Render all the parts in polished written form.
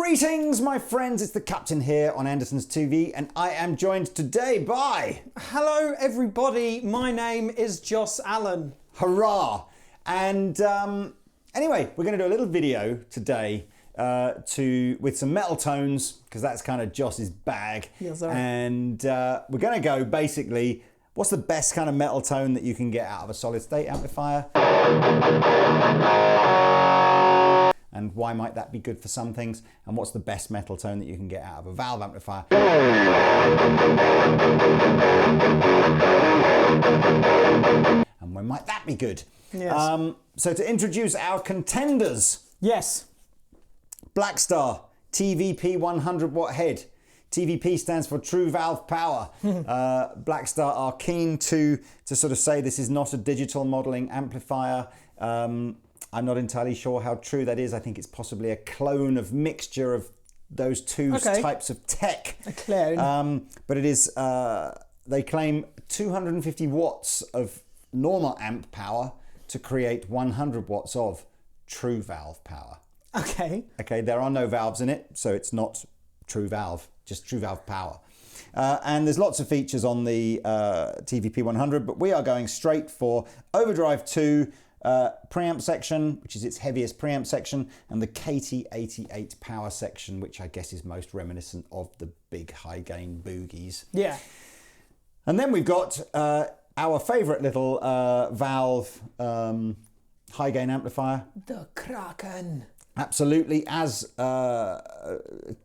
Greetings, my friends. It's the Captain here on Andertons TV, and I am joined today by... Hello, everybody. My name is Joss Allen. Hurrah! And anyway, we're going to do a little video today with some metal tones, because that's kind of Joss's bag. Yes, sir. And we're going to go basically, what's the best kind of metal tone that you can get out of a solid state amplifier? And why might that be good for some things? And what's the best metal tone that you can get out of a valve amplifier? And why might that be good? Yes. So to introduce our contenders. Yes. Blackstar TVP 100 watt head. TVP stands for True Valve Power. Blackstar are keen to sort of say this is not a digital modeling amplifier. I'm not entirely sure how true that is. I think it's possibly a clone of mixture of those two types of tech. A clone. But it is, they claim 250 watts of normal amp power to create 100 watts of true valve power. Okay. Okay, there are no valves in it, so it's not true valve, just true valve power. And there's lots of features on the TVP 100, but we are going straight for overdrive 2, preamp section, which is its heaviest preamp section, and the KT88 power section, which I guess is most reminiscent of the big high gain boogies. Yeah. And then we've got our favourite little valve high gain amplifier. The Kraken. Absolutely, as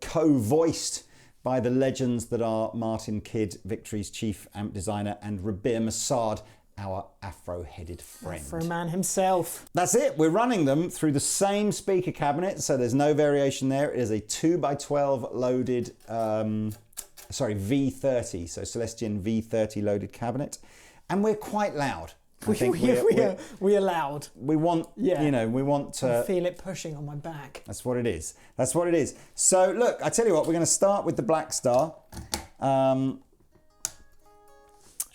co-voiced by the legends that are Martin Kidd, Victory's chief amp designer, and Rabir Massad, our afro-headed friend. Afro man himself. That's it. We're running them through the same speaker cabinet, so there's no variation there. It is a 2x12 loaded, V30, so Celestion V30 loaded cabinet, and we're quite loud. We're loud. We want, we want to... I feel it pushing on my back. That's what it is. That's what it is. So look, I tell you what, we're going to start with the Blackstar.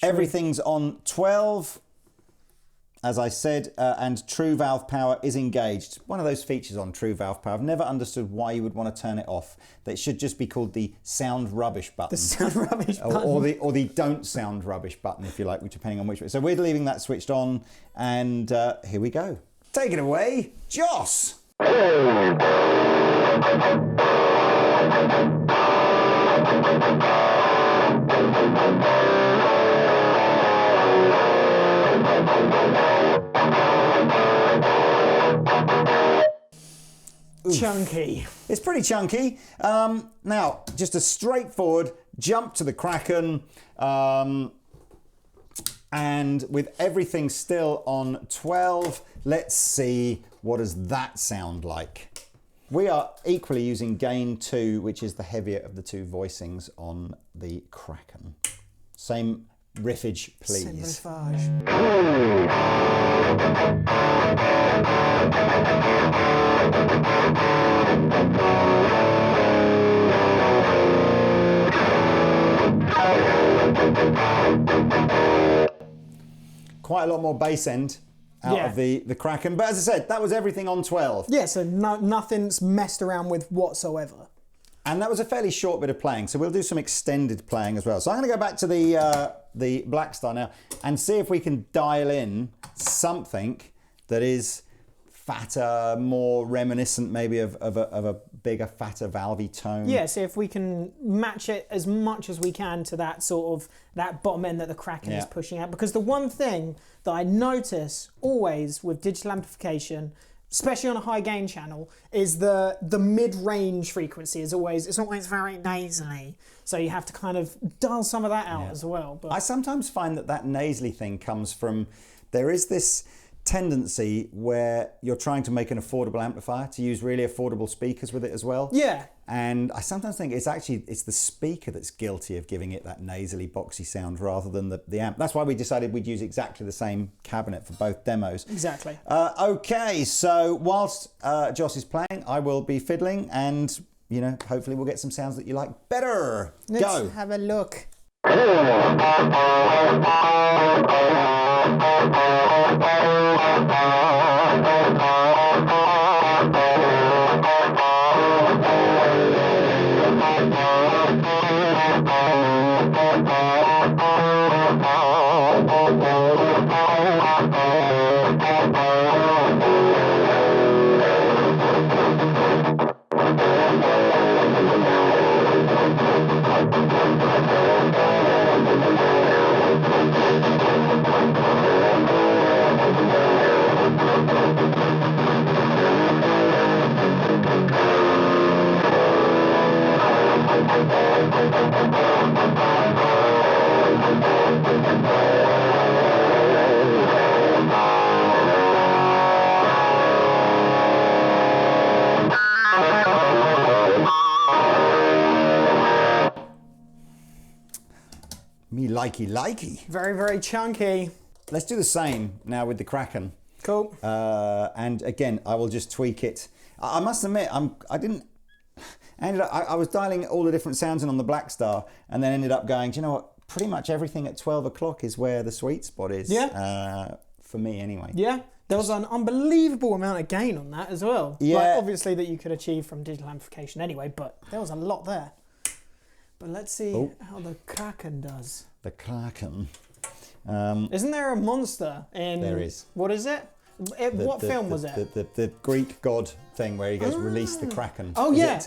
Everything's on 12, as I said, and True Valve Power is engaged. One of those features on True Valve Power. I've never understood why you would want to turn it off. That should just be called the sound rubbish button. The sound rubbish button. Or the don't sound rubbish button, if you like, depending on which way. So we're leaving that switched on, and here we go. Take it away, Joss. Chunky. It's pretty chunky. Now, just a straightforward jump to the Kraken, and with everything still on 12, let's see what does that sound like. We are equally using gain 2, which is the heavier of the two voicings on the Kraken. Same riffage, please. Same riffage. Quite a lot more bass end out of the Kraken, but as I said, that was everything on 12. Yeah, so nothing's messed around with whatsoever. And that was a fairly short bit of playing, so we'll do some extended playing as well. So I'm going to go back to the Blackstar now and see if we can dial in something that is fatter, more reminiscent maybe of a bigger, fatter, valvey tone. Yeah, see if we can match it as much as we can to that sort of, that bottom end that the Kraken is pushing out. Because the one thing that I notice always with digital amplification, especially on a high gain channel, is the mid-range frequency is always, it's always very nasally. So you have to kind of dial some of that out as well. But I sometimes find that nasally thing comes from, there is this tendency where you're trying to make an affordable amplifier to use really affordable speakers with it as well. Yeah. And I sometimes think it's the speaker that's guilty of giving it that nasally boxy sound rather than the amp. That's why we decided we'd use exactly the same cabinet for both demos. Exactly. Okay, so whilst Joss is playing, I will be fiddling, and hopefully we'll get some sounds that you like better. Let's have a look. likey. Very, very chunky. Let's do the same now with the Kraken. Cool. And again, I will just tweak it. I must admit, I was dialing all the different sounds in on the Black Star, and then ended up going, do you know what? Pretty much everything at 12 o'clock is where the sweet spot is. Yeah. For me, anyway. Yeah. There was an unbelievable amount of gain on that as well. Yeah. Like, obviously that you could achieve from digital amplification anyway, but there was a lot there. But let's see how the Kraken does. The Kraken. Isn't there a monster in... There is. What is it? What film was it? The Greek god thing where he goes, release the Kraken. Oh, is yeah.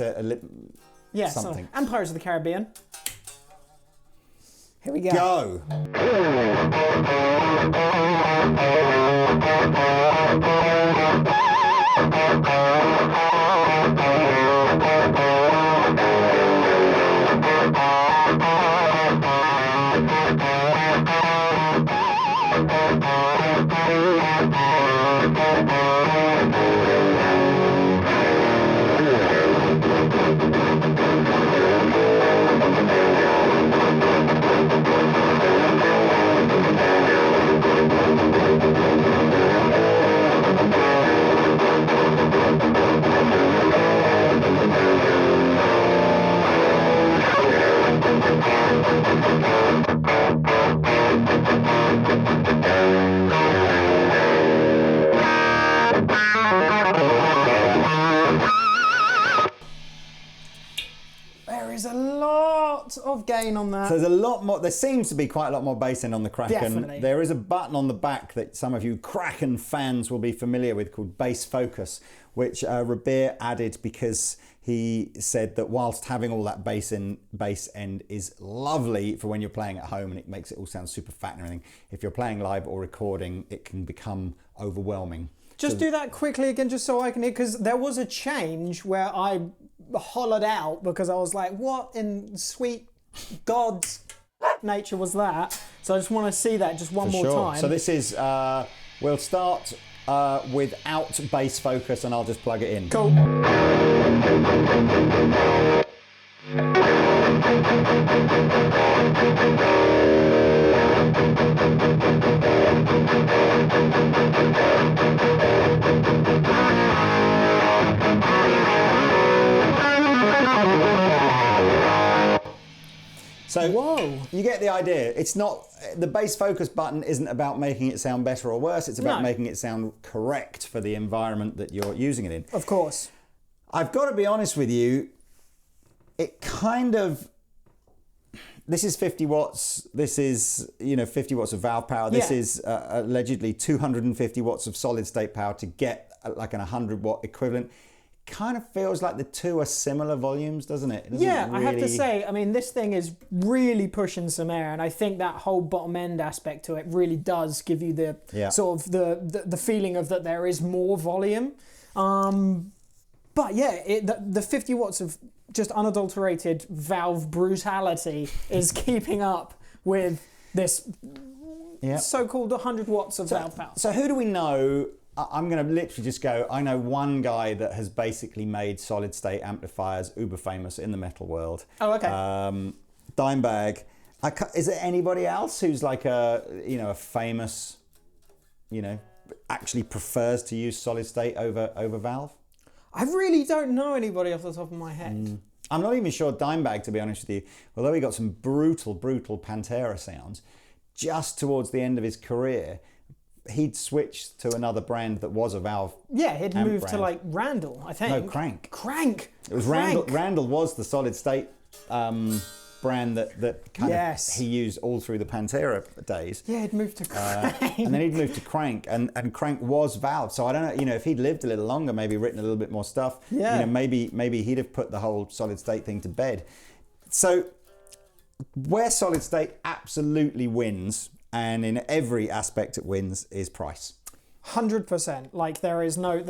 It something. And Pirates of the Caribbean. Here we go. Go! There is a lot of gain on that. So there's a lot more, there seems to be quite a lot more bass in on the Kraken. Definitely. There is a button on the back that some of you Kraken fans will be familiar with called Bass Focus, which Rabir added because he said that whilst having all that bass end is lovely for when you're playing at home and it makes it all sound super fat and everything, if you're playing live or recording, it can become overwhelming. Just do that quickly again, just so I can hear, because there was a change where I hollered out because I was like, what in sweet God's nature was that? So I just want to see that just one more time. So this is, we'll start without bass focus and I'll just plug it in. Cool. So whoa, you get the idea. It's not, the bass focus button isn't about making it sound better or worse. It's about making it sound correct for the environment that you're using it in. Of course. I've got to be honest with you, it kind of, this is 50 watts. This is, 50 watts of valve power. This is allegedly 250 watts of solid state power to get like an 100 watt equivalent. Kind of feels like the two are similar volumes, doesn't it? I have to say, I mean, this thing is really pushing some air, and I think that whole bottom end aspect to it really does give you the sort of the feeling of that there is more volume. But yeah, the 50 watts of just unadulterated valve brutality is keeping up with this so-called 100 watts of valve power. So who do we know? I'm going to literally just go, I know one guy that has basically made solid state amplifiers uber famous in the metal world. Oh, okay. Dimebag. Is there anybody else who's like a famous, actually prefers to use solid state over valve? I really don't know anybody off the top of my head. I'm not even sure Dimebag, to be honest with you, although he got some brutal Pantera sounds, just towards the end of his career, he'd switched to another brand that was a valve. Yeah, he'd moved to like Randall, I think. No, Crank. Crank. It was Randall. Randall was the solid state brand that kind of he used all through the Pantera days. Yeah, he'd moved to Crank. And then he'd moved to Crank, and Crank was valve. So I don't know, if he'd lived a little longer, maybe written a little bit more stuff. Yeah. Maybe he'd have put the whole solid state thing to bed. So where solid state absolutely wins, and in every aspect it wins, is price. 100%. Like there's no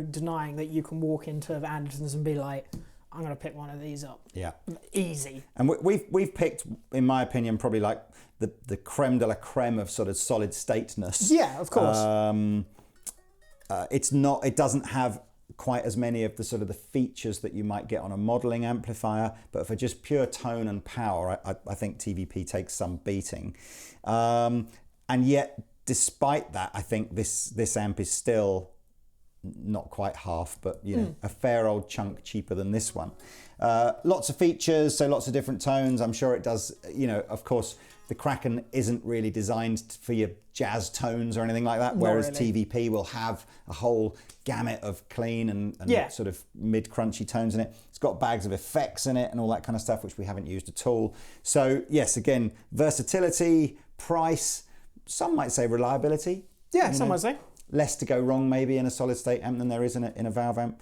denying that you can walk into Andertons and be like, I'm going to pick one of these up. Yeah. Easy. And we've picked, in my opinion, probably like the creme de la creme of sort of solid stateness. Yeah, of course. It doesn't have quite as many of the sort of the features that you might get on a modeling amplifier, but for just pure tone and power, I think TVP takes some beating. And yet, despite that, I think this amp is still not quite half, but you know, a fair old chunk cheaper than this one. Lots of features, so lots of different tones. I'm sure it does, you know, of course, the Kraken isn't really designed for your jazz tones or anything like that, whereas really. TVP will have a whole gamut of clean and sort of mid-crunchy tones in it. It's got bags of effects in it and all that kind of stuff, which we haven't used at all. So yes, again, versatility, price, some might say reliability. Yeah, some might say. Less to go wrong maybe in a solid state amp than there is in a valve amp.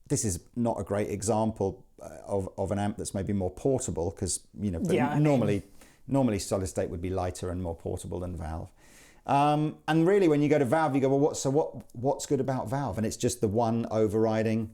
This is not a great example of an amp that's maybe more portable, because you know, normally solid state would be lighter and more portable than valve. And really, when you go to valve, you go, well, what's good about valve? And it's just the one overriding.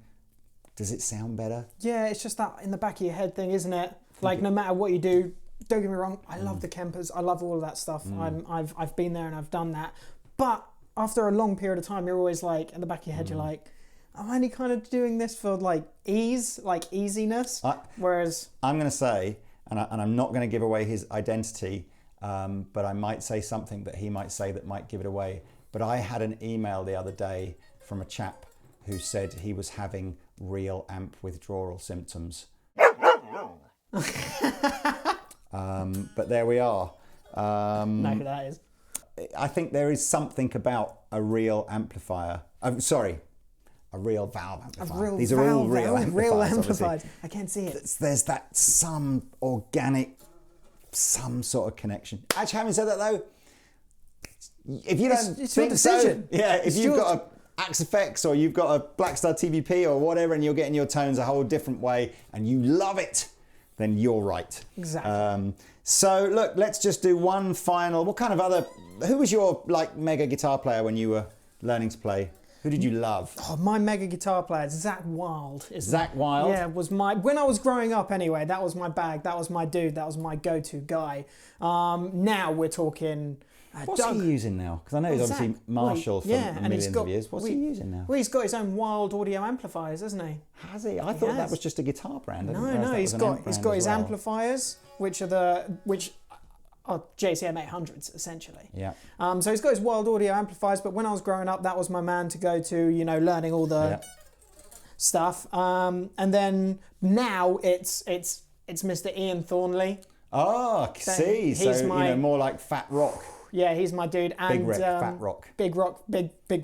Does it sound better? Yeah, it's just that in the back of your head thing, isn't it? Like no matter what you do, don't get me wrong, I love the Kempers, I love all of that stuff. I've been there and I've done that. But after a long period of time, you're always like, in the back of your head, you're like, I'm only kind of doing this for like ease, like easiness. Whereas I'm going to say, and I'm not going to give away his identity, but I might say something that he might say that might give it away. But I had an email the other day from a chap who said he was having real amp withdrawal symptoms. But there we are. Know who that is. I think there is something about a real amplifier. A real valve amplifier. These are all real amplifiers. I can't see it. There's that some organic, some sort of connection. Actually, having said that though, if you don't it's think your decision. So, if you've got a Axe Effects or you've got a Blackstar TVP or whatever, and you're getting your tones a whole different way, and you love it, then you're right. Exactly. So look, let's just do one final. Who was your like mega guitar player when you were learning to play? Who did you love? Oh, my mega guitar player, Zach Wilde. Zach Wilde? Yeah, when I was growing up anyway, that was my bag, that was my dude, that was my go-to guy. Now we're talking... What's he using now? Because I know he's obviously Marshall for millions of years. What's he using now? Well, he's got his own Wild audio amplifiers, hasn't he? Has he? I thought that was just a guitar brand. No, he's got his amplifiers, which are JCM 800s essentially. Yeah. So he's got his Wild audio amplifiers, but when I was growing up, that was my man to go to, you know, learning all the stuff. And then now it's Mr. Ian Thornley. Oh, see, so more like Fat Rock. Yeah, he's my dude. And Fat Rock. Big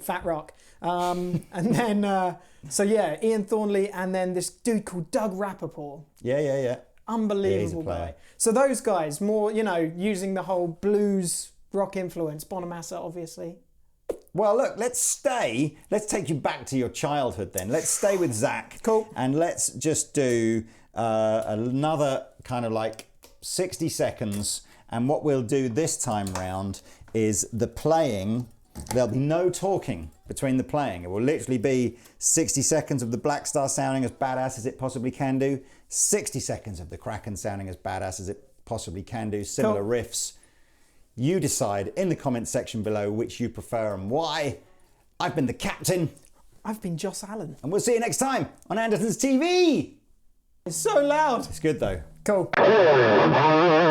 Fat Rock. And then Ian Thornley, and then this dude called Doug Rappaport. Yeah. Unbelievable guy. So those guys, more, you know, using the whole blues rock influence. Bonamassa, obviously. Well, look, let's take you back to your childhood then. Let's stay with Zach. Cool. And let's just do another kind of like 60 seconds. And what we'll do this time round is the playing. There'll be no talking between the playing. It will literally be 60 seconds of the Blackstar sounding as badass as it possibly can do, 60 seconds of the Kraken sounding as badass as it possibly can do, similar riffs. You decide in the comment section below which you prefer and why. I've been the captain. I've been Joss Allen. And we'll see you next time on Andertons TV. It's so loud. It's good though. Cool. Oh.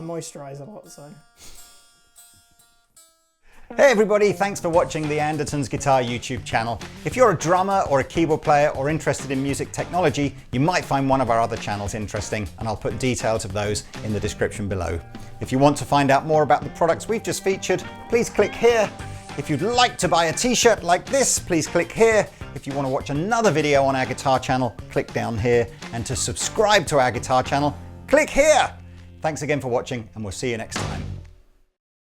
moisturise a lot, so. Hey everybody, thanks for watching the Andertons Guitar YouTube channel. If you're a drummer or a keyboard player or interested in music technology, you might find one of our other channels interesting, and I'll put details of those in the description below. If you want to find out more about the products we've just featured, please click here. If you'd like to buy a t-shirt like this, please click here. If you want to watch another video on our guitar channel, click down here. And to subscribe to our guitar channel, click here. Thanks again for watching, and we'll see you next time.